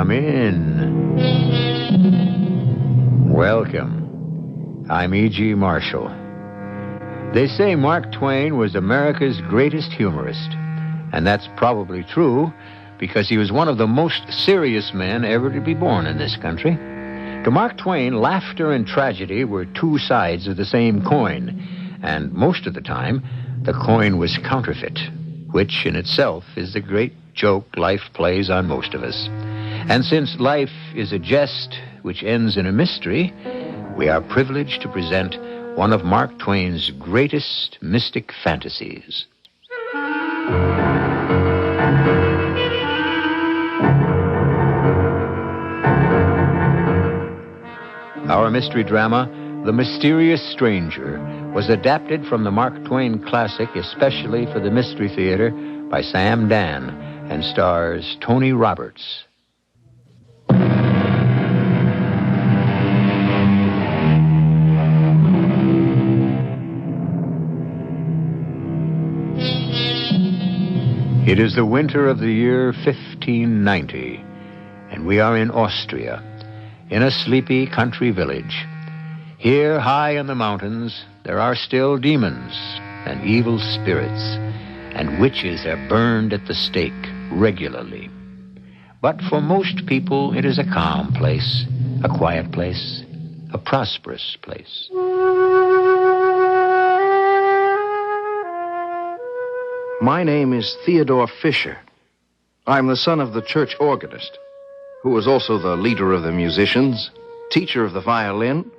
Come in. Welcome. I'm E.G. Marshall. They say Mark Twain was America's greatest humorist. And that's probably true because he was one of the most serious men ever to be born in this country. To Mark Twain, laughter and tragedy were two sides of the same coin. And most of the time, the coin was counterfeit, which in itself is the great joke life plays on most of us. And since life is a jest which ends in a mystery, we are privileged to present one of Mark Twain's greatest mystic fantasies. Our mystery drama, The Mysterious Stranger, was adapted from the Mark Twain classic especially for the Mystery Theater by Sam Dan and stars Tony Roberts. It is the winter of the year 1590, and we are in Austria, in a sleepy country village. Here, high in the mountains, there are still demons and evil spirits, and witches are burned at the stake regularly. But for most people, it is a calm place, a quiet place, a prosperous place. My name is Theodore Fisher. I'm the son of the church organist, who was also the leader of the musicians, teacher of the violin,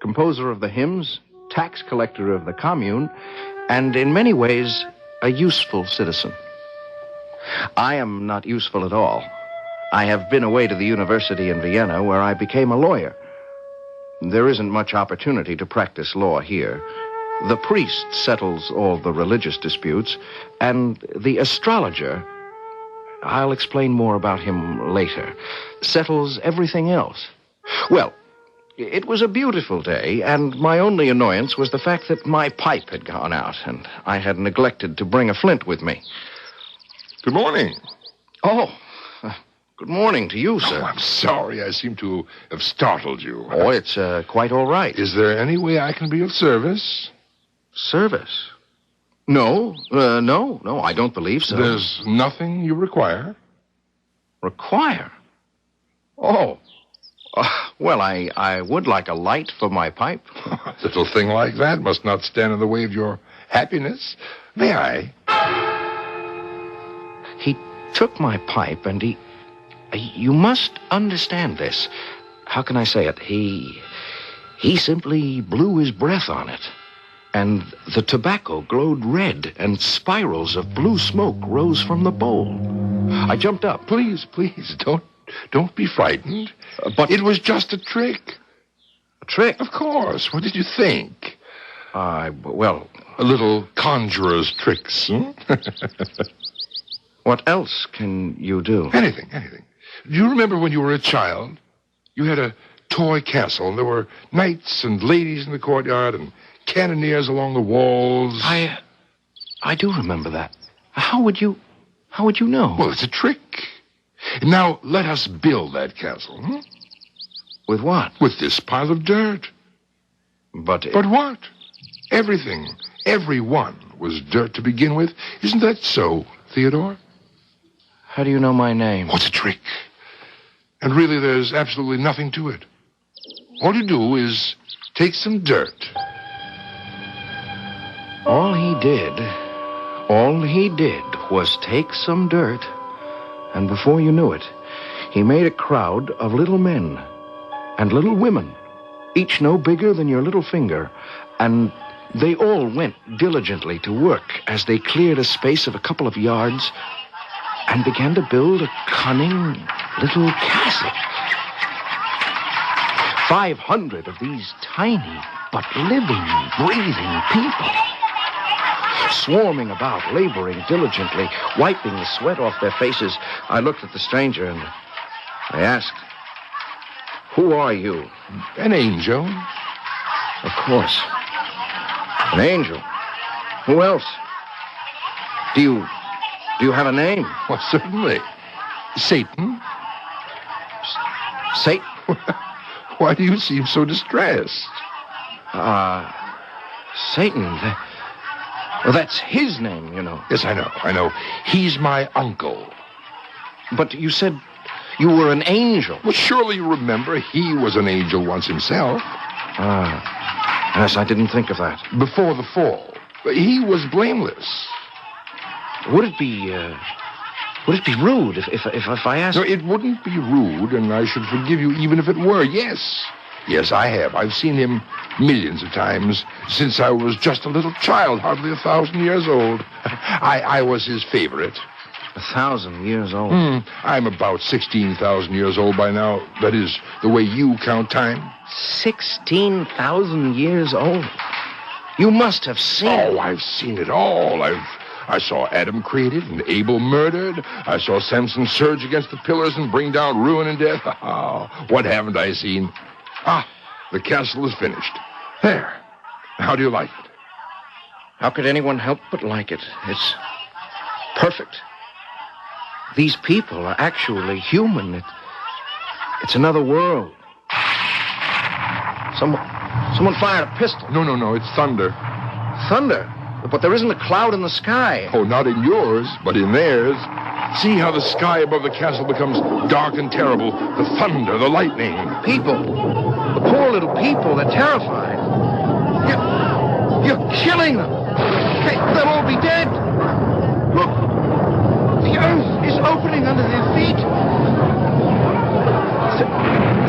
composer of the hymns, tax collector of the commune, and in many ways, a useful citizen. I am not useful at all. I have been away to the university in Vienna, where I became a lawyer. There isn't much opportunity to practice law here. The priest settles all the religious disputes, and the astrologer, I'll explain more about him later, settles everything else. Well, it was a beautiful day, and my only annoyance was the fact that my pipe had gone out, and I had neglected to bring a flint with me. Good morning. Oh, good morning to you, sir. Oh, I'm sorry. I seem to have startled you. Oh, it's quite all right. Is there any way I can be of service? Service? No, I don't believe so. There's nothing you require? Require? Oh. Well, I would like a light for my pipe. A little thing like that must not stand in the way of your happiness. May I? He took my pipe and you must understand this. How can I say it? He simply blew his breath on it. And the tobacco glowed red, and spirals of blue smoke rose from the bowl. I jumped up. Please, don't be frightened. But it was just a trick. A trick? Of course. What did you think? Well... A little conjurer's tricks, What else can you do? Anything. Do you remember when you were a child? You had a toy castle, and there were knights and ladies in the courtyard, and cannoneers along the walls. I do remember that. How would you know? Well, it's a trick. Now, let us build that castle, With what? With this pile of dirt. But what? Everything, everyone was dirt to begin with. Isn't that so, Theodore? How do you know my name? Oh, it's a trick. And really, there's absolutely nothing to it. All you do is take some dirt. All he did was take some dirt, and before you knew it, he made a crowd of little men and little women, each no bigger than your little finger, and they all went diligently to work as they cleared a space of a couple of yards and began to build a cunning little castle. 500 of these tiny but living, breathing people, swarming about, laboring diligently, wiping the sweat off their faces. I looked at the stranger and I asked, "Who are you?" An angel. Of course. An angel. Who else? Do you have a name? Well, certainly. Satan. Satan? Why do you seem so distressed? Satan. Well, that's his name, you know. Yes, I know. He's my uncle. But you said you were an angel. Well, surely you remember he was an angel once himself. Yes, I didn't think of that. Before the fall. He was blameless. Would it be rude if I asked? No, it wouldn't be rude, and I should forgive you even if it were. Yes, I have. I've seen him millions of times since I was just a little child, hardly 1,000 years old. I was his favorite. 1,000 years old? I'm about 16,000 years old by now. That is the way you count time. 16,000 years old? You must have seen it. Oh, I've seen it all. I saw Adam created and Abel murdered. I saw Samson surge against the pillars and bring down ruin and death. Oh, what haven't I seen? The castle is finished. There. How do you like it? How could anyone help but like it? It's perfect. These people are actually human. It's another world. Someone fired a pistol. No, it's thunder. Thunder? But there isn't a cloud in the sky. Oh, not in yours, but in theirs. See how the sky above the castle becomes dark and terrible. The thunder, the lightning. People. The poor little people. They're terrified. You're killing them. They'll all be dead. Look. The earth is opening under their feet.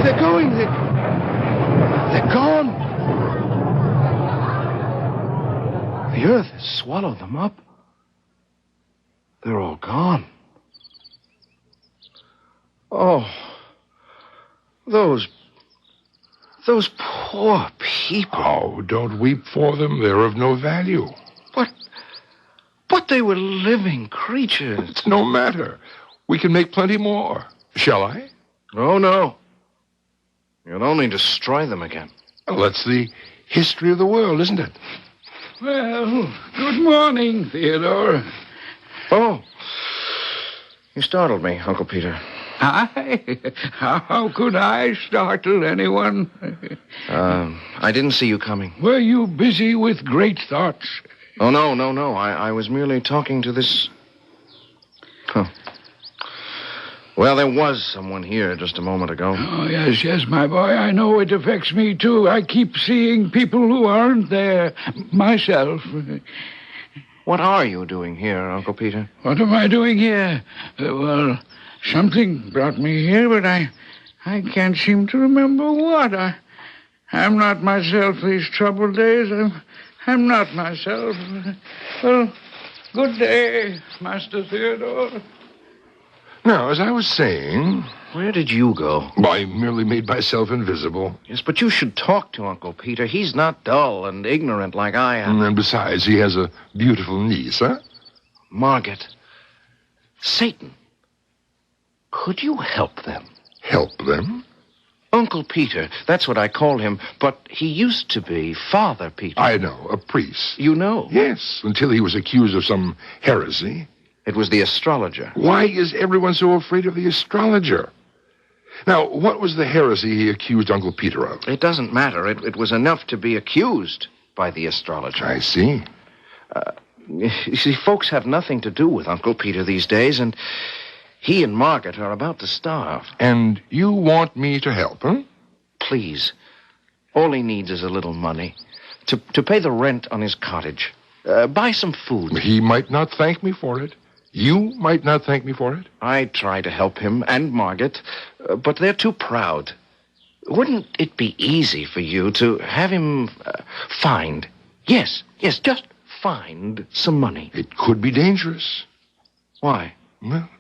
They're going. They're gone. The earth has swallowed them up. They're all gone. Oh, those poor people. Oh, don't weep for them. They're of no value. But they were living creatures. It's no matter. We can make plenty more. Shall I? Oh, no. You'll only destroy them again. Well, that's the history of the world, isn't it? Well, good morning, Theodore. Oh, you startled me, Uncle Peter. How could I startle anyone? I didn't see you coming. Were you busy with great thoughts? Oh, no. I was merely talking to this... Well, there was someone here just a moment ago. Oh, yes, my boy. I know it affects me, too. I keep seeing people who aren't there myself. What are you doing here, Uncle Peter? What am I doing here? Well, something brought me here, but I can't seem to remember what. I'm not myself these troubled days. I'm not myself. Well, good day, Master Theodore. Now, as I was saying... Where did you go? I merely made myself invisible. Yes, but you should talk to Uncle Peter. He's not dull and ignorant like I am. And besides, he has a beautiful niece, huh? Margaret. Satan. Could you help them? Help them? Uncle Peter, that's what I call him, but he used to be Father Peter. I know, a priest. You know? Yes, until he was accused of some heresy. It was the astrologer. Why is everyone so afraid of the astrologer? Now, what was the heresy he accused Uncle Peter of? It doesn't matter. It was enough to be accused by the astrologer. I see. You see, folks have nothing to do with Uncle Peter these days, and he and Margaret are about to starve. And you want me to help, huh? Please. All he needs is a little money to pay the rent on his cottage. Buy some food. He might not thank me for it. You might not thank me for it. I try to help him and Margaret, but they're too proud. Wouldn't it be easy for you to have him find... Yes, just find some money? It could be dangerous. Why? Well,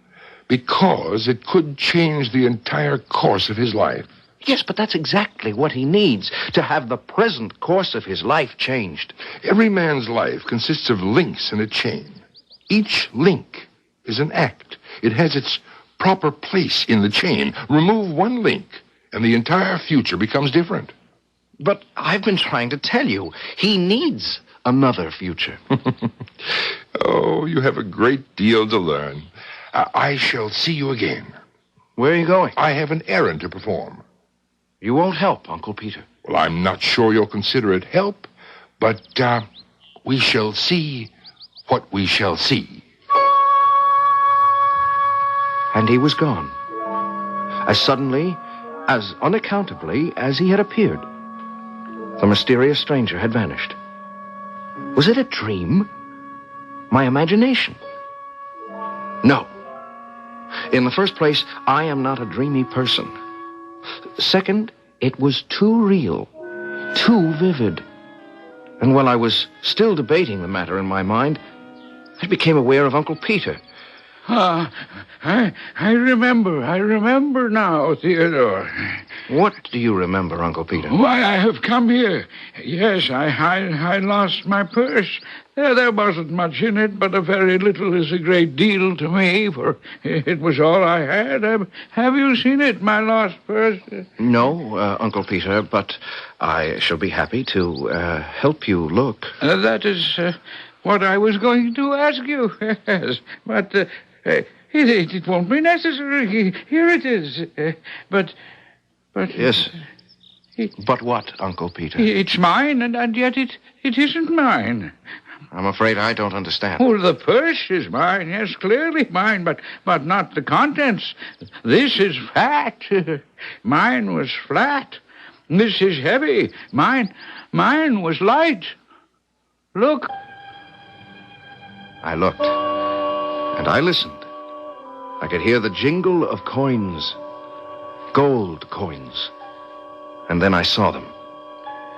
because it could change the entire course of his life. Yes, but that's exactly what he needs, to have the present course of his life changed. Every man's life consists of links in a chain. Each link is an act. It has its proper place in the chain. Remove one link, and the entire future becomes different. But I've been trying to tell you, he needs another future. Oh, you have a great deal to learn. I shall see you again. Where are you going? I have an errand to perform. You won't help, Uncle Peter. Well, I'm not sure you'll consider it help, but we shall see what we shall see. And he was gone. As suddenly, as unaccountably as he had appeared. The mysterious stranger had vanished. Was it a dream? My imagination? No. In the first place, I am not a dreamy person. Second, it was too real, too vivid. And while I was still debating the matter in my mind, I became aware of Uncle Peter. I remember now, Theodore. What do you remember, Uncle Peter? Why, I have come here. Yes, I lost my purse. There wasn't much in it, but a very little is a great deal to me, for it was all I had. Have you seen it, my lost purse? No, Uncle Peter, but I shall be happy to help you look. That is what I was going to ask you. Yes, but it won't be necessary. Here it is. But... Yes. But what, Uncle Peter? It's mine, and yet it isn't mine. I'm afraid I don't understand. Oh, the purse is mine, yes, clearly mine, but not the contents. This is fat. Mine was flat. This is heavy. Mine was light. Look. I looked, and I listened. I could hear the jingle of coins, gold coins. And then I saw them,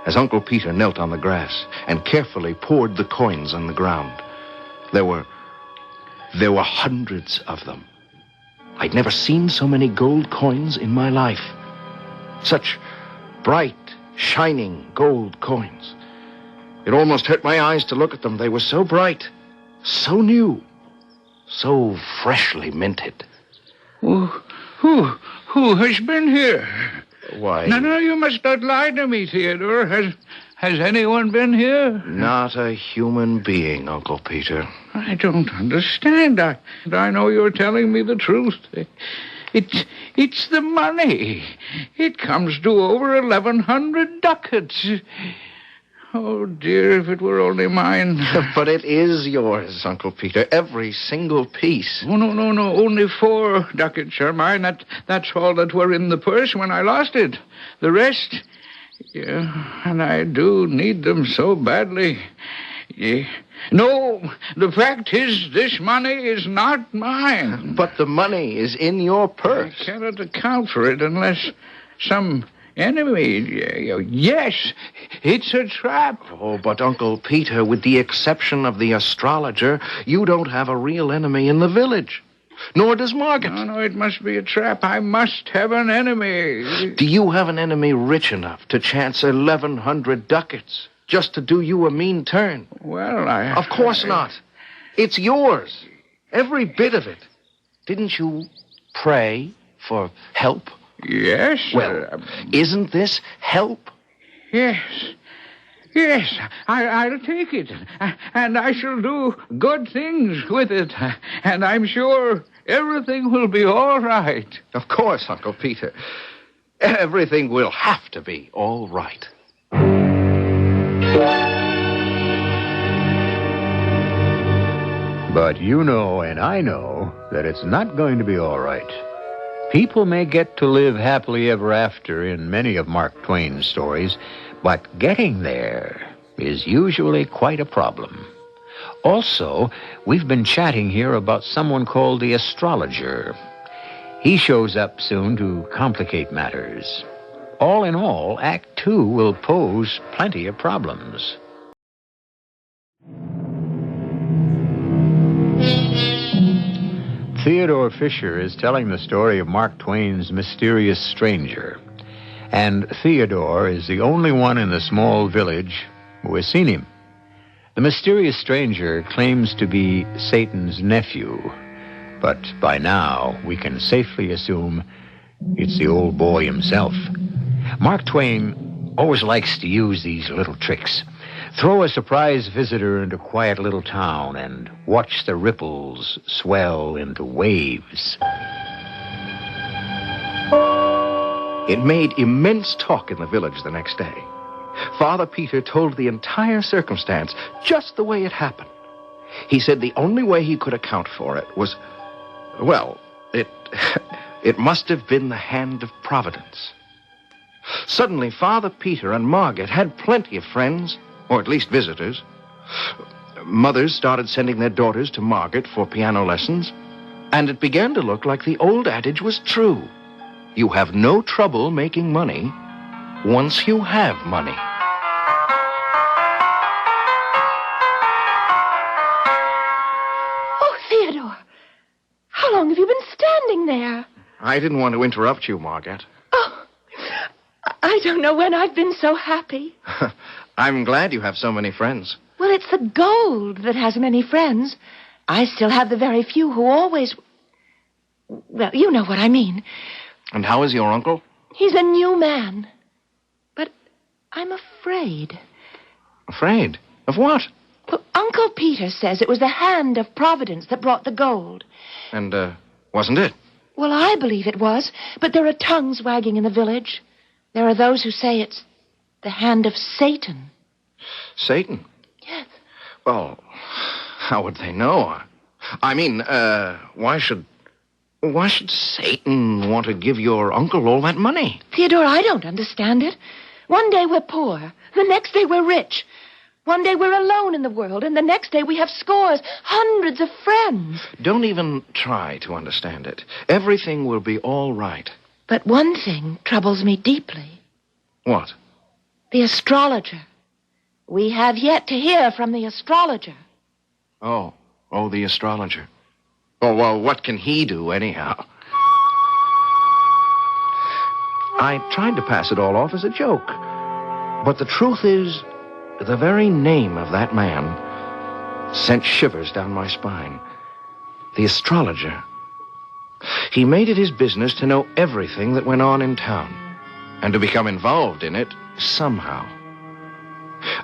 as Uncle Peter knelt on the grass and carefully poured the coins on the ground. There were hundreds of them. I'd never seen so many gold coins in my life. Such bright, shining gold coins. It almost hurt my eyes to look at them. They were so bright, so new, so freshly minted. Who has been here? Why? No, you must not lie to me, Theodore. Has anyone been here? Not a human being, Uncle Peter. I don't understand. I know you're telling me the truth. It's the money. It comes to over 1,100 ducats. Oh, dear, if it were only mine. But it is yours, Uncle Peter. Every single piece. Oh, no. Only 4 ducats are mine. That's all that were in the purse when I lost it. The rest... Yeah, and I do need them so badly. Yeah. No, the fact is, this money is not mine. But the money is in your purse. I cannot account for it unless some... enemy. Yes, it's a trap. Oh, but Uncle Peter, with the exception of the astrologer, you don't have a real enemy in the village. Nor does Margaret. No, it must be a trap. I must have an enemy. Do you have an enemy rich enough to chance 1,100 ducats just to do you a mean turn? Well, Of course not. It's yours. Every bit of it. Didn't you pray for help? Yes. Well, isn't this help? Yes, I'll take it, and I shall do good things with it, and I'm sure everything will be all right. Of course, Uncle Peter. Everything will have to be all right. But you know and I know that it's not going to be all right. People may get to live happily ever after in many of Mark Twain's stories, but getting there is usually quite a problem. Also, we've been chatting here about someone called the astrologer. He shows up soon to complicate matters. All in all, Act 2 will pose plenty of problems. Theodore Fisher is telling the story of Mark Twain's mysterious stranger. And Theodore is the only one in the small village who has seen him. The mysterious stranger claims to be Satan's nephew, but by now we can safely assume it's the old boy himself. Mark Twain always likes to use these little tricks. Throw a surprise visitor into a quiet little town and watch the ripples swell into waves. It made immense talk in the village the next day. Father Peter told the entire circumstance just the way it happened. He said the only way he could account for it was, well, it must have been the hand of Providence. Suddenly, Father Peter and Margaret had plenty of friends, or at least visitors. Mothers started sending their daughters to Margaret for piano lessons, and it began to look like the old adage was true. You have no trouble making money once you have money. Oh, Theodore, how long have you been standing there? I didn't want to interrupt you, Margaret. Oh, I don't know when I've been so happy. I'm glad you have so many friends. Well, it's the gold that has many friends. I still have the very few who always... Well, you know what I mean. And how is your uncle? He's a new man. But I'm afraid. Afraid? Of what? Well, Uncle Peter says it was the hand of Providence that brought the gold. And, wasn't it? Well, I believe it was, but there are tongues wagging in the village. There are those who say it's the hand of Satan. Satan? Yes. Well, how would they know? I mean, why should Satan want to give your uncle all that money? Theodore, I don't understand it. One day we're poor. The next day we're rich. One day we're alone in the world, and the next day we have scores, hundreds of friends. Don't even try to understand it. Everything will be all right. But one thing troubles me deeply. What? The astrologer. We have yet to hear from the astrologer. Oh, the astrologer. Oh, well, what can he do, anyhow? I tried to pass it all off as a joke. But the truth is, the very name of that man sent shivers down my spine. The astrologer. He made it his business to know everything that went on in town, and to become involved in it somehow.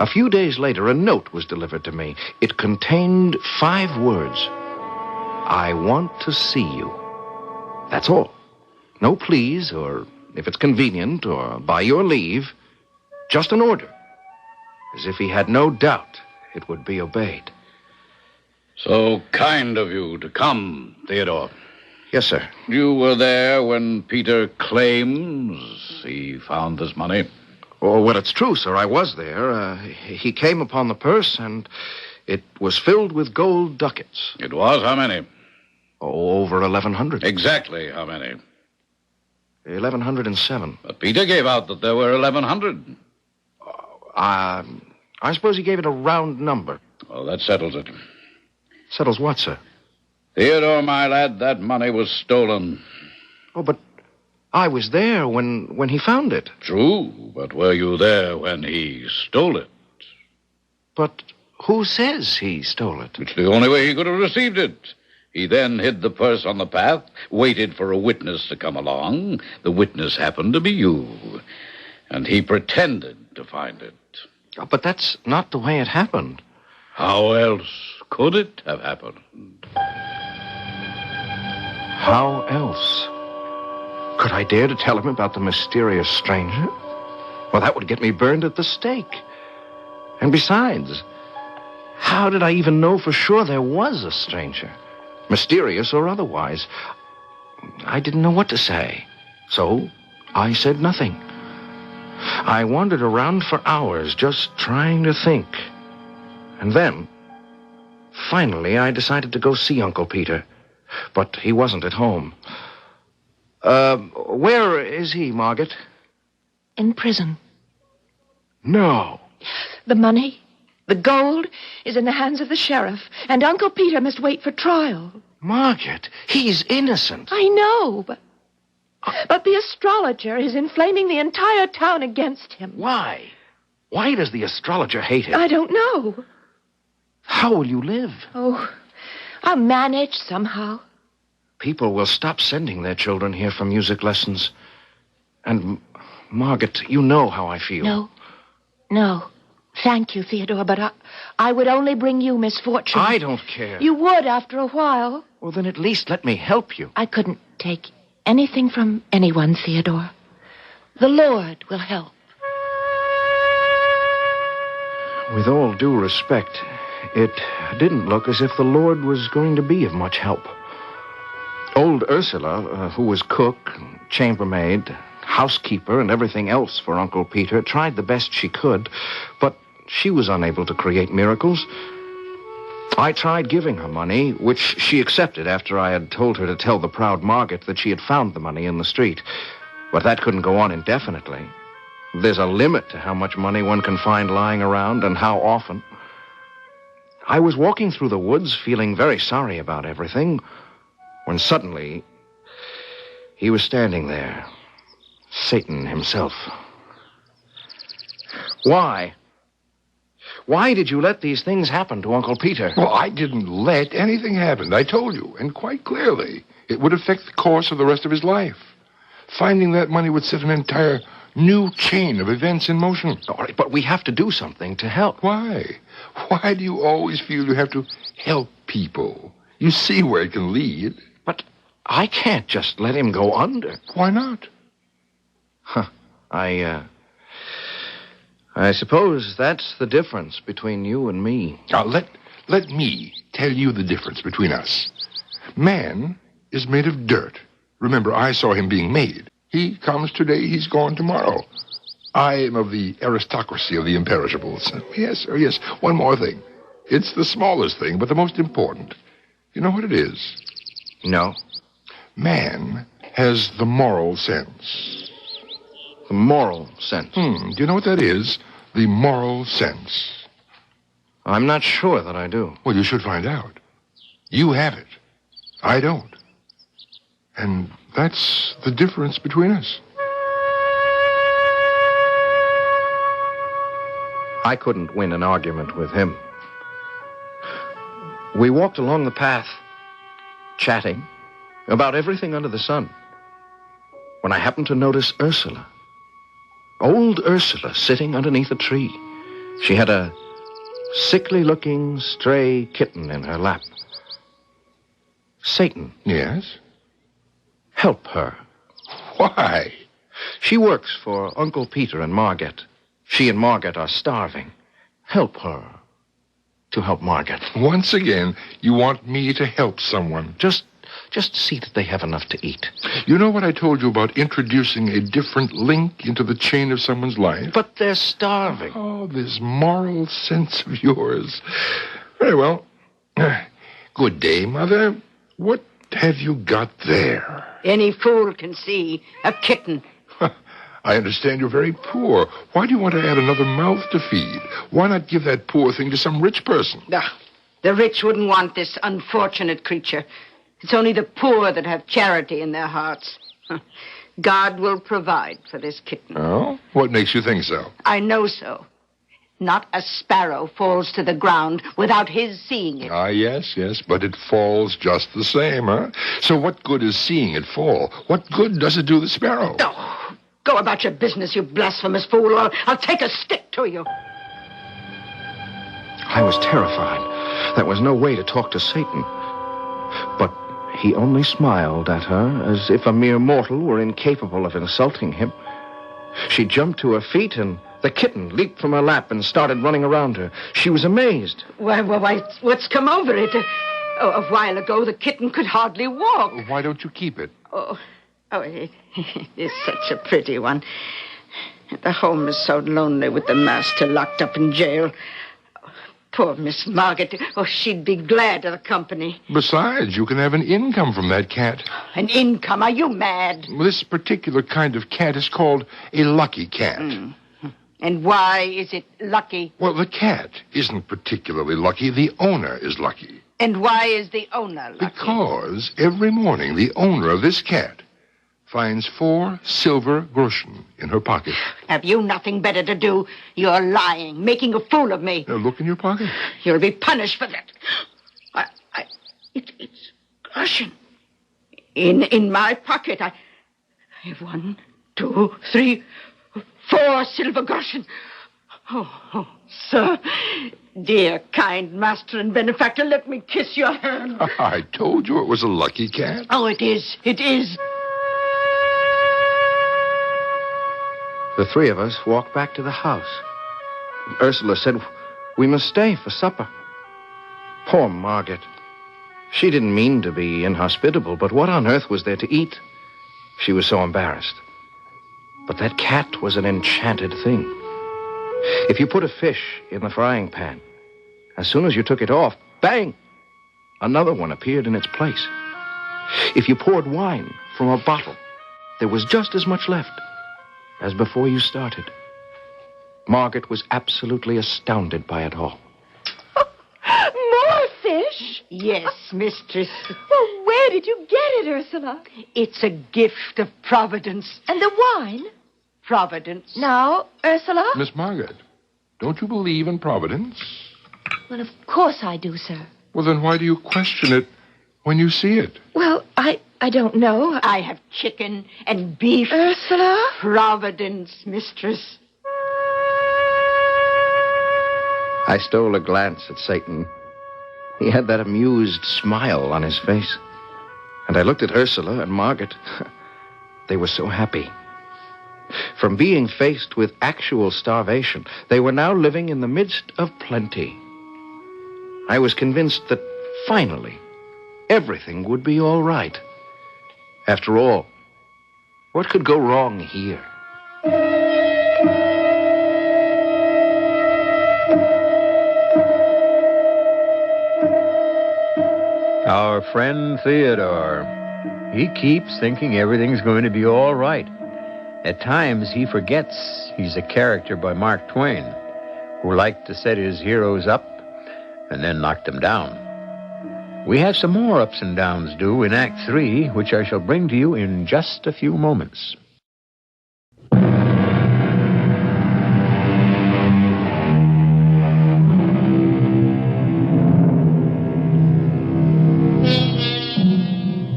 A few days later, a note was delivered to me. It contained 5 words. I want to see you. That's all. No please, or if it's convenient, or by your leave. Just an order. As if he had no doubt it would be obeyed. So kind of you to come, Theodore. Yes, sir. You were there when Peter claims he found this money? Oh, well, it's true, sir. I was there. He came upon the purse, and it was filled with gold ducats. It was? How many? Oh, over 1,100. Exactly how many? 1,107. But Peter gave out that there were 1,100. I suppose he gave it a round number. Well, that settles it. Settles what, sir? Theodore, my lad, that money was stolen. Oh, but I was there when he found it. True, but were you there when he stole it? But who says he stole it? It's the only way he could have received it. He then hid the purse on the path, waited for a witness to come along. The witness happened to be you, and he pretended to find it. Oh, but that's not the way it happened. How else could it have happened? How else? Could I dare to tell him about the mysterious stranger? Well, that would get me burned at the stake. And besides, how did I even know for sure there was a stranger? Mysterious or otherwise. I didn't know what to say. So I said nothing. I wandered around for hours just trying to think. And then, finally, I decided to go see Uncle Peter. But he wasn't at home. Where is he, Margaret? In prison. No. The money, the gold, is in the hands of the sheriff, and Uncle Peter must wait for trial. Margaret, he's innocent. I know, but the astrologer is inflaming the entire town against him. Why? Why does the astrologer hate him? I don't know. How will you live? Oh, I'll manage somehow. People will stop sending their children here for music lessons. And, Margaret, you know how I feel. No. Thank you, Theodore, but I would only bring you misfortune. I don't care. You would after a while. Well, then at least let me help you. I couldn't take anything from anyone, Theodore. The Lord will help. With all due respect, it didn't look as if the Lord was going to be of much help. Old Ursula, who was cook, chambermaid, housekeeper, and everything else for Uncle Peter, tried the best she could, but she was unable to create miracles. I tried giving her money, which she accepted after I had told her to tell the proud Margaret that she had found the money in the street. But that couldn't go on indefinitely. There's a limit to how much money one can find lying around and how often. I was walking through the woods feeling very sorry about everything when suddenly he was standing there, Satan himself. Why? Why did you let these things happen to Uncle Peter? Well, I didn't let anything happen. I told you, and quite clearly. It would affect the course of the rest of his life. Finding that money would set an entire new chain of events in motion. All right, but we have to do something to help. Why? Why do you always feel you have to help people? You see where it can lead. But I can't just let him go under. Why not? I suppose that's the difference between you and me. Now, let me tell you the difference between us. Man is made of dirt. Remember, I saw him being made. He comes today, he's gone tomorrow. I am of the aristocracy of the imperishables. Yes, one more thing. It's the smallest thing, but the most important. You know what it is? No. Man has the moral sense. The moral sense? Do you know what that is? The moral sense. I'm not sure that I do. Well, you should find out. You have it. I don't. And that's the difference between us. I couldn't win an argument with him. We walked along the path, chatting about everything under the sun, when I happened to notice Ursula. Old Ursula sitting underneath a tree. She had a sickly-looking stray kitten in her lap. Satan. Yes? Help her. Why? She works for Uncle Peter and Margaret. She and Margaret are starving. Help her to help Margaret. Once again, you want me to help someone. Just see that they have enough to eat. You know what I told you about introducing a different link into the chain of someone's life? But they're starving. Oh, this moral sense of yours. Very well. Good day, Mother. What have you got there? Any fool can see. A kitten. I understand you're very poor. Why do you want to add another mouth to feed? Why not give that poor thing to some rich person? The rich wouldn't want this unfortunate creature. It's only the poor that have charity in their hearts. God will provide for this kitten. Oh? What makes you think so? I know so. Not a sparrow falls to the ground without his seeing it. Ah, yes, but it falls just the same, huh? So what good is seeing it fall? What good does it do the sparrow? Oh, go about your business, you blasphemous fool, or I'll take a stick to you. I was terrified. There was no way to talk to Satan. But he only smiled at her as if a mere mortal were incapable of insulting him. She jumped to her feet, and the kitten leaped from her lap and started running around her. She was amazed. Why, what's come over it? A while ago, the kitten could hardly walk. Why don't you keep it? It is such a pretty one. The home is so lonely with the master locked up in jail. Poor Miss Margaret. She'd be glad of the company. Besides, you can have an income from that cat. An income? Are you mad? This particular kind of cat is called a lucky cat. And why is it lucky? Well, the cat isn't particularly lucky. The owner is lucky. And why is the owner lucky? Because every morning the owner of this cat finds 4 silver groschen in her pocket. Have you nothing better to do? You're lying, making a fool of me. Now look in your pocket. You'll be punished for that. It's groschen. In my pocket, I have 1, 2, 3, 4 silver groschen. Oh, sir, dear, kind master and benefactor, let me kiss your hand. I told you it was a lucky cat. Oh, it is. The three of us walked back to the house. Ursula said we must stay for supper. Poor Margaret. She didn't mean to be inhospitable, but what on earth was there to eat? She was so embarrassed. But that cat was an enchanted thing. If you put a fish in the frying pan, as soon as you took it off, bang! Another one appeared in its place. If you poured wine from a bottle, there was just as much left as before you started. Margaret was absolutely astounded by it all. More fish? Yes, mistress. Well, where did you get it, Ursula? It's a gift of Providence. And the wine? Providence. Now, Ursula? Miss Margaret, don't you believe in Providence? Well, of course I do, sir. Well, then why do you question it when you see it? Well, I don't know. I have chicken and beef. Ursula? Providence, mistress. I stole a glance at Satan. He had that amused smile on his face. And I looked at Ursula and Margaret. They were so happy. From being faced with actual starvation, they were now living in the midst of plenty. I was convinced that finally everything would be all right. After all, what could go wrong here? Our friend Theodore. He keeps thinking everything's going to be all right. At times, he forgets he's a character by Mark Twain, who liked to set his heroes up and then knock them down. We have some more ups and downs due in Act 3, which I shall bring to you in just a few moments.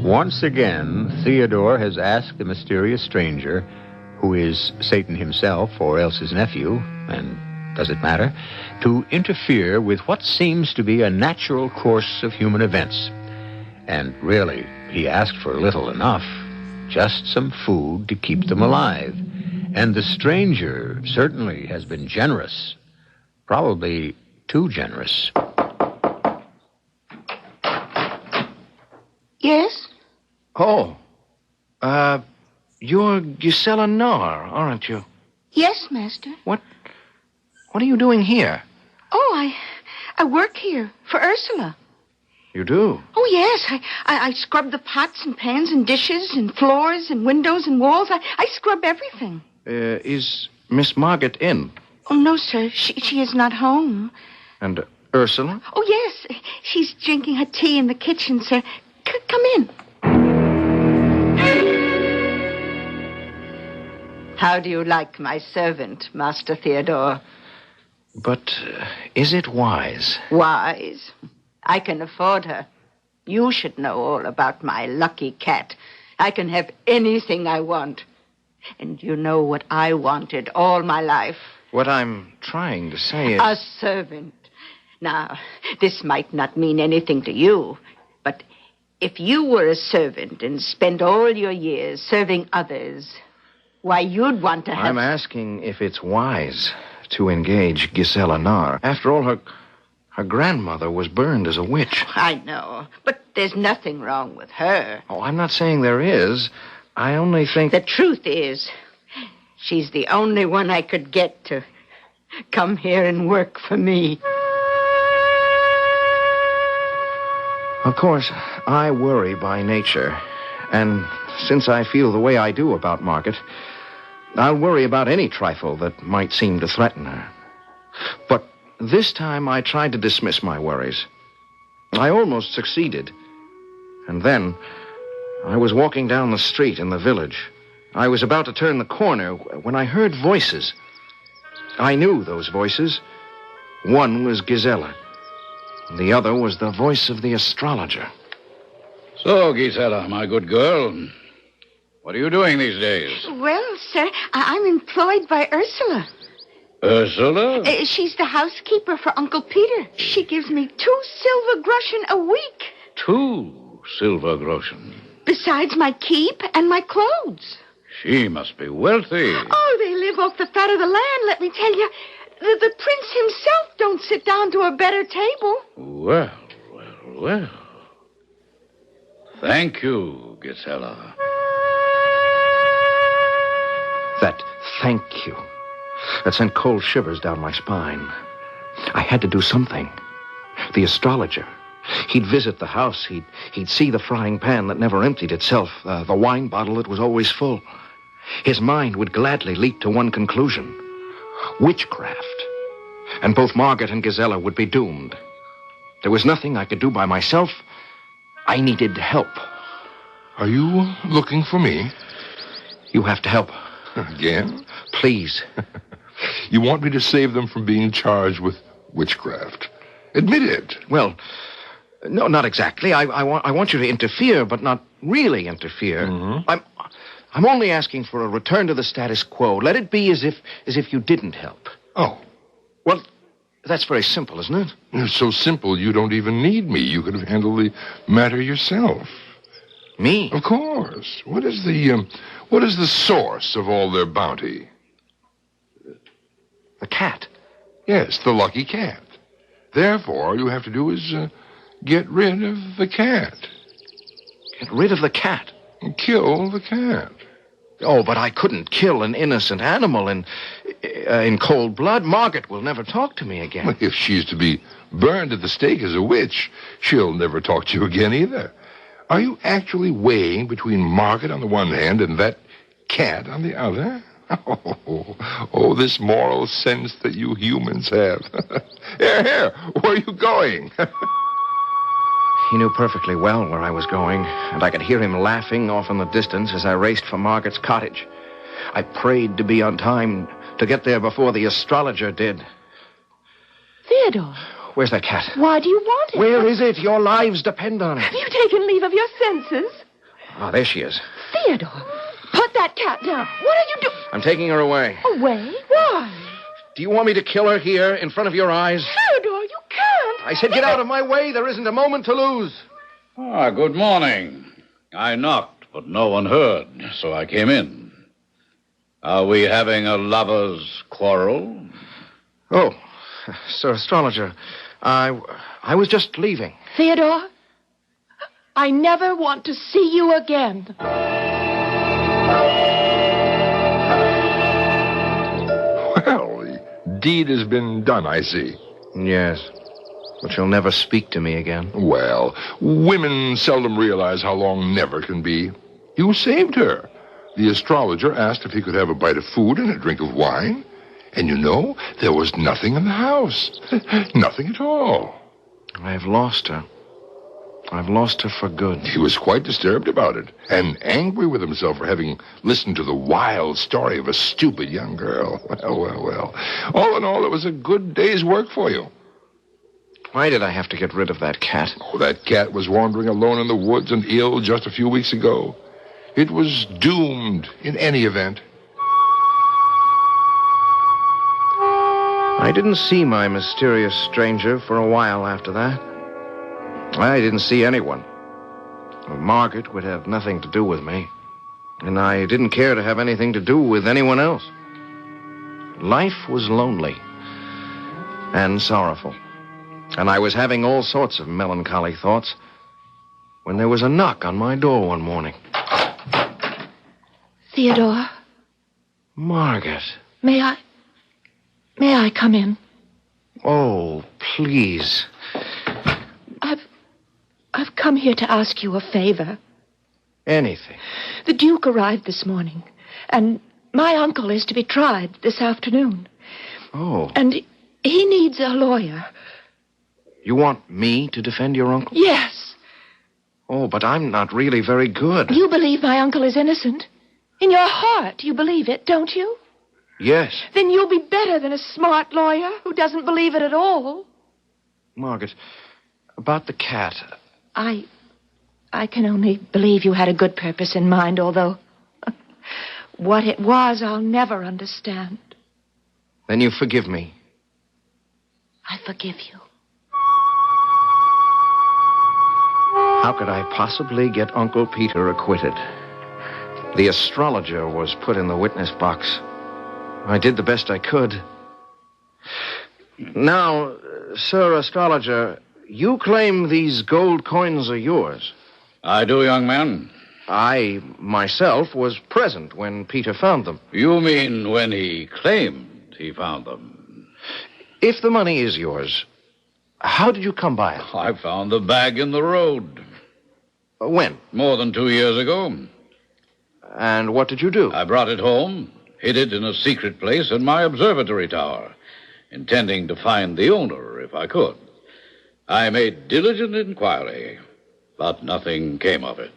Once again, Theodore has asked the mysterious stranger, who is Satan himself or else his nephew, and does it matter, to interfere with what seems to be a natural course of human events. And really, he asked for little enough, just some food to keep them alive. And the stranger certainly has been generous, probably too generous. Yes? Oh, you're Gisela Nar, aren't you? Yes, master. What are you doing here? Oh, I work here for Ursula. You do? Oh, yes. I scrub the pots and pans and dishes and floors and windows and walls. I scrub everything. Is Miss Margaret in? Oh, no, sir. She is not home. And Ursula? Oh, yes. She's drinking her tea in the kitchen, sir. Come in. How do you like my servant, Master Theodore? But is it wise? Wise. I can afford her. You should know all about my lucky cat. I can have anything I want. And you know what I wanted all my life. What I'm trying to say is... A servant. Now, this might not mean anything to you, but if you were a servant and spent all your years serving others, why, you'd want to have... I'm asking if it's wise to engage Gisela Nar. After all, her grandmother was burned as a witch. I know, but there's nothing wrong with her. Oh, I'm not saying there is. I only think... The truth is, she's the only one I could get to come here and work for me. Of course, I worry by nature. And since I feel the way I do about Margaret, I'll worry about any trifle that might seem to threaten her. But this time I tried to dismiss my worries. I almost succeeded. And then I was walking down the street in the village. I was about to turn the corner when I heard voices. I knew those voices. One was Gisela. The other was the voice of the astrologer. So, Gisela, my good girl, what are you doing these days? Well, sir, I'm employed by Ursula. Ursula? She's the housekeeper for Uncle Peter. She gives me 2 silver groschen a week. 2 silver groschen. Besides my keep and my clothes. She must be wealthy. Oh, they live off the fat of the land, let me tell you. The prince himself don't sit down to a better table. Well. Thank you, Gisela. That thank you. That sent cold shivers down my spine. I had to do something. The astrologer. He'd visit the house. He'd see the frying pan that never emptied itself, the wine bottle that was always full. His mind would gladly leap to one conclusion. Witchcraft. And both Margaret and Gisela would be doomed. There was nothing I could do by myself. I needed help. Are you looking for me? You have to help. Again? Please. You want me to save them from being charged with witchcraft? Admit it. Well, no, not exactly. I want you to interfere, but not really interfere. Mm-hmm. I'm only asking for a return to the status quo. Let it be as if you didn't help. Oh. Well, that's very simple, isn't it? It's so simple you don't even need me. You could have handled the matter yourself. Me? Of course. What is the source of all their bounty? The cat. Yes, the lucky cat. Therefore, all you have to do is get rid of the cat. Get rid of the cat? And kill the cat. Oh, but I couldn't kill an innocent animal in cold blood. Margaret will never talk to me again. Well, if she's to be burned at the stake as a witch, she'll never talk to you again either. Are you actually weighing between Margaret on the one hand and that cat on the other? Oh, this moral sense that you humans have. Here, where are you going? He knew perfectly well where I was going, and I could hear him laughing off in the distance as I raced for Margaret's cottage. I prayed to be on time, to get there before the astrologer did. Theodore. Where's that cat? Why do you want it? Where is it? Your lives depend on it. Have you taken leave of your senses? Ah, there she is. Theodore, put that cat down. What are you doing? I'm taking her away. Away? Why? Do you want me to kill her here, in front of your eyes? Theodore, you can't. I said get out of my way. There isn't a moment to lose. Good morning. I knocked, but no one heard, so I came in. Are we having a lover's quarrel? Oh, Sir Astrologer, I was just leaving. Theodore, I never want to see you again. Well, the deed has been done, I see. Yes, but she'll never speak to me again. Well, women seldom realize how long never can be. You saved her. The astrologer asked if he could have a bite of food and a drink of wine. And you know, there was nothing in the house. Nothing at all. I've lost her. I've lost her for good. He was quite disturbed about it, and angry with himself for having listened to the wild story of a stupid young girl. Well. All in all, it was a good day's work for you. Why did I have to get rid of that cat? Oh, that cat was wandering alone in the woods and ill just a few weeks ago. It was doomed in any event. I didn't see my mysterious stranger for a while after that. I didn't see anyone. Margaret would have nothing to do with me, and I didn't care to have anything to do with anyone else. Life was lonely and sorrowful, and I was having all sorts of melancholy thoughts when there was a knock on my door one morning. Theodore. Margaret. May I come in? Oh, please. I've come here to ask you a favor. Anything. The Duke arrived this morning, and my uncle is to be tried this afternoon. Oh. And he needs a lawyer. You want me to defend your uncle? Yes. Oh, but I'm not really very good. You believe my uncle is innocent? In your heart, you believe it, don't you? Yes. Then you'll be better than a smart lawyer who doesn't believe it at all. Margaret, about the cat. I can only believe you had a good purpose in mind, although what it was, I'll never understand. Then you forgive me. I forgive you. How could I possibly get Uncle Peter acquitted? The astrologer was put in the witness box. I did the best I could. Now, Sir Astrologer, you claim these gold coins are yours. I do, young man. I, myself, was present when Peter found them. You mean when he claimed he found them? If the money is yours, how did you come by it? I found the bag in the road. When? More than 2 years ago. And what did you do? I brought it home, hid it in a secret place in my observatory tower, intending to find the owner if I could. I made diligent inquiry, but nothing came of it.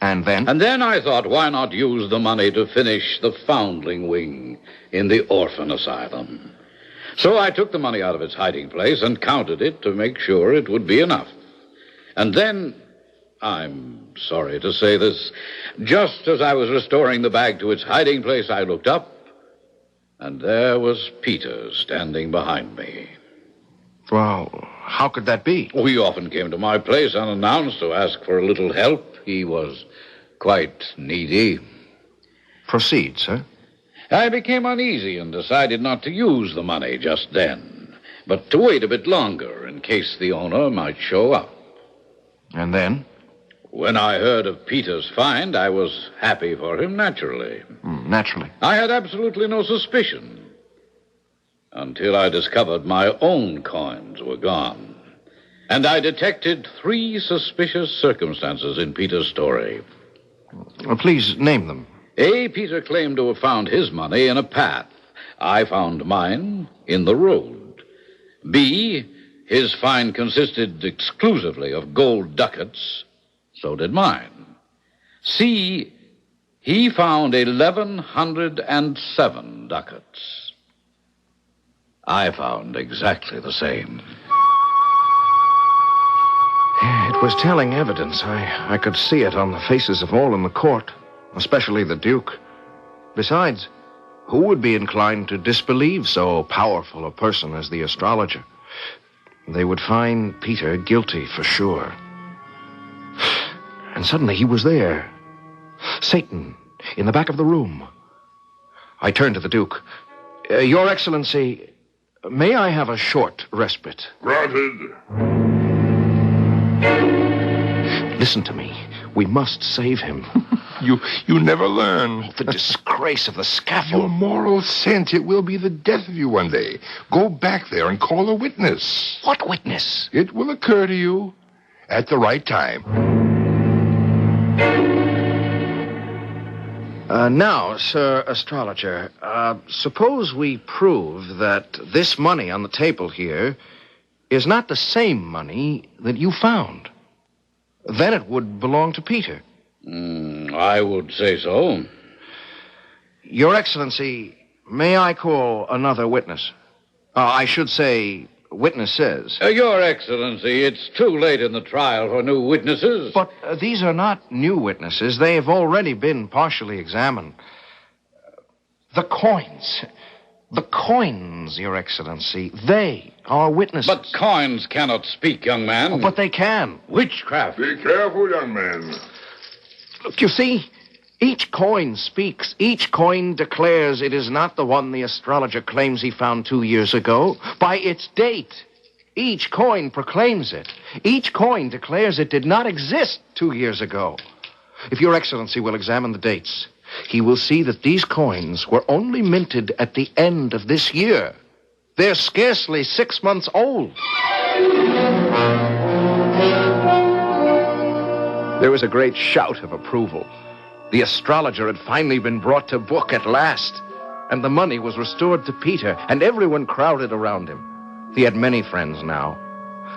And then? And then I thought, why not use the money to finish the foundling wing in the orphan asylum? So I took the money out of its hiding place and counted it to make sure it would be enough. And then, I'm sorry to say this, just as I was restoring the bag to its hiding place, I looked up, and there was Peter standing behind me. Well, how could that be? He often came to my place unannounced to ask for a little help. He was quite needy. Proceed, sir. I became uneasy and decided not to use the money just then, but to wait a bit longer in case the owner might show up. And then? When I heard of Peter's find, I was happy for him, naturally. Naturally. I had absolutely no suspicion until I discovered my own coins were gone. And I detected 3 suspicious circumstances in Peter's story. Well, please name them. A, Peter claimed to have found his money in a path. I found mine in the road. B, his find consisted exclusively of gold ducats. So did mine. C, he found 1,107 ducats. I found exactly the same. It was telling evidence. I could see it on the faces of all in the court, especially the Duke. Besides, who would be inclined to disbelieve so powerful a person as the astrologer? They would find Peter guilty for sure. And suddenly he was there. Satan, in the back of the room. I turned to the Duke. Your Excellency, may I have a short respite? Granted. Listen to me. We must save him. You never learn. The disgrace of the Your scaffold. moral sense, it will be the death of you one day. Go back there and call a witness. What witness? It will occur to you at the right time. Now, Sir Astrologer, suppose we prove that this money on the table here is not the same money that you found. Then it would belong to Peter. I would say so. Your Excellency, may I call another witness? I should say witnesses. Your Excellency, it's too late in the trial for new witnesses. But these are not new witnesses. They have already been partially examined. The coins. The coins, Your Excellency. They are witnesses. But coins cannot speak, young man. But they can. Witchcraft. Be careful, young man. Look, you see, each coin speaks. Each coin declares it is not the one the astrologer claims he found 2 years ago. By its date, each coin proclaims it. Each coin declares it did not exist 2 years ago. If Your Excellency will examine the dates, he will see that these coins were only minted at the end of this year. They're scarcely 6 months old. There was a great shout of approval. The astrologer had finally been brought to book at last, and the money was restored to Peter, and everyone crowded around him. He had many friends now.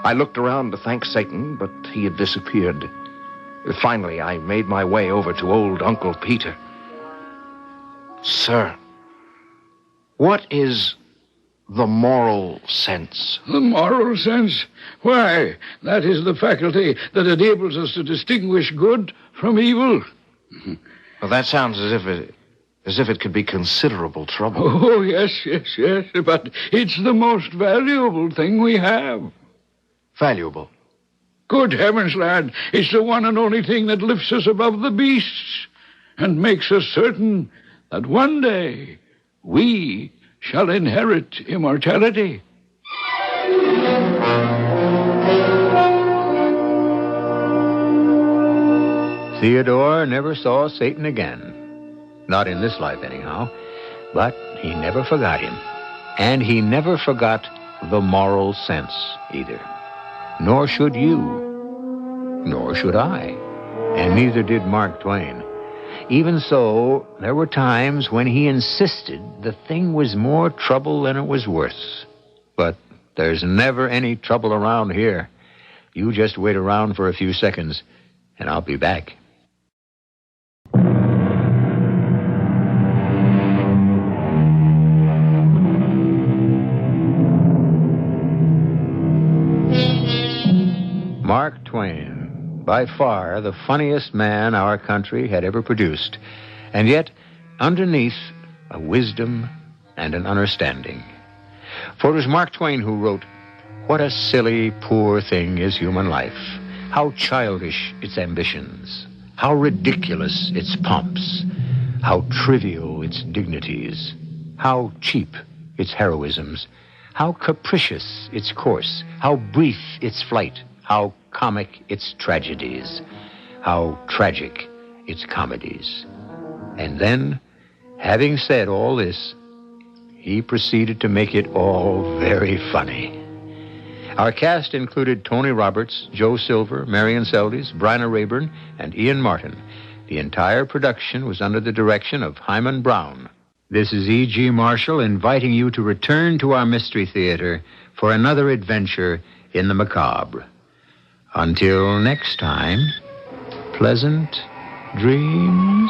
I looked around to thank Satan, but he had disappeared. Finally, I made my way over to old Uncle Peter. Sir, what is the moral sense? The moral sense? Why, that is the faculty that enables us to distinguish good from evil. Well, that sounds as if it could be considerable trouble. Oh, yes, but it's the most valuable thing we have. Valuable. Good heavens, lad, it's the one and only thing that lifts us above the beasts. and makes us certain that one day we shall inherit immortality. Theodore never saw Satan again. Not in this life, anyhow. But he never forgot him. And he never forgot the moral sense, either. Nor should you. Nor should I. And neither did Mark Twain. Even so, there were times when he insisted the thing was more trouble than it was worth. But there's never any trouble around here. You just wait around for a few seconds, and I'll be back. Mark Twain, by far the funniest man our country had ever produced, and yet underneath a wisdom and an understanding. For it was Mark Twain who wrote, "What a silly, poor thing is human life. How childish its ambitions. How ridiculous its pomps. How trivial its dignities. How cheap its heroisms. How capricious its course. How brief its flight. How comic its tragedies. How tragic its comedies." And then, having said all this, he proceeded to make it all very funny. Our cast included Tony Roberts, Joe Silver, Marion Seldes, Bryna Rayburn, and Ian Martin. The entire production was under the direction of Hyman Brown. This is E.G. Marshall inviting you to return to our Mystery Theater for another adventure in the macabre. Until next time, pleasant dreams.